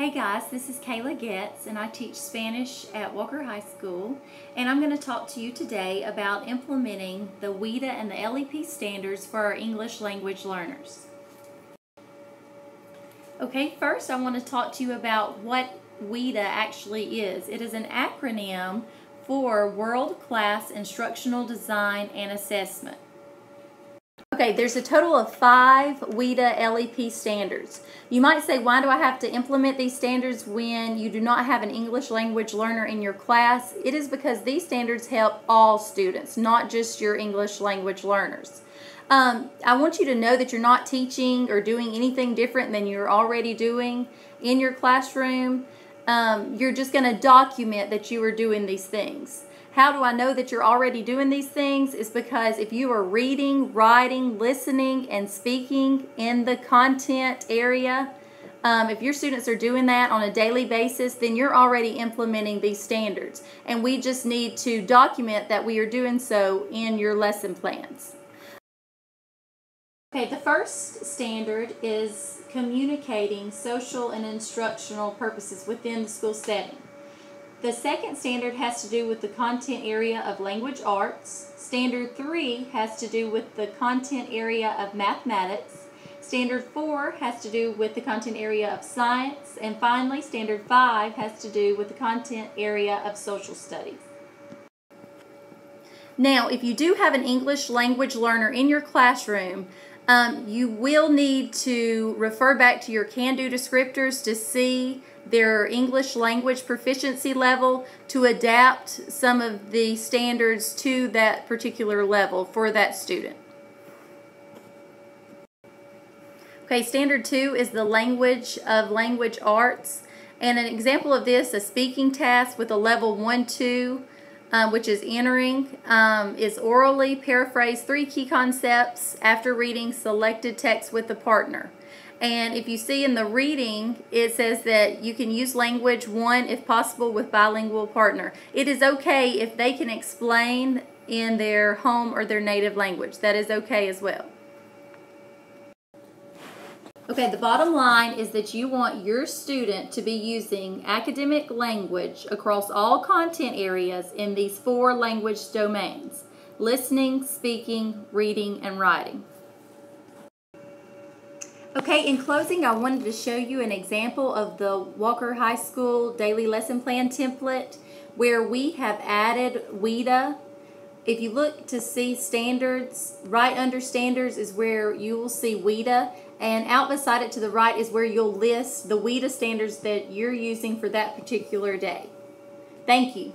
Hey guys, this is Kayla Getz and I teach Spanish at Walker High School, and I'm going to talk to you today about implementing the WIDA and the LEP standards for our English language learners. Okay, first I want to talk to you about what WIDA actually is. It is an acronym for World Class Instructional Design and Assessment. Okay, there's a total of 5 WIDA LEP standards. You might say, why do I have to implement these standards when you do not have an English language learner in your class? It is because these standards help all students, not just your English language learners. I want you to know that you're not teaching or doing anything different than you're already doing in your classroom. You're just going to document that you are doing these things. How do I know that you're already doing these things? Is because if you are reading, writing, listening, and speaking in the content area, if your students are doing that on a daily basis, then you're already implementing these standards. And we just need to document that we are doing so in your lesson plans. Okay, the first standard is communicating social and instructional purposes within the school setting. The second standard has to do with the content area of language arts. Standard 3 has to do with the content area of mathematics. Standard 4 has to do with the content area of science. And finally, Standard 5 has to do with the content area of social studies. Now, if you do have an English language learner in your classroom, you will need to refer back to your can-do descriptors to see their English language proficiency level to adapt some of the standards to that particular level for that student. Okay, Standard 2 is the language of language arts, and an example of this, a speaking task with a level 1-2, which is entering, is orally paraphrase 3 key concepts after reading selected text with a partner. And if you see in the reading, it says that you can use language 1 if possible with bilingual partner. It is okay if they can explain in their home or their native language. That is okay as well. Okay, the bottom line is that you want your student to be using academic language across all content areas in these 4 language domains: listening, speaking, reading, and writing. Okay, in closing, I wanted to show you an example of the Walker High School daily lesson plan template where we have added WIDA. If you look to see standards, right under standards is where you will see WIDA, and out beside it to the right is where you'll list the WIDA standards that you're using for that particular day. Thank you.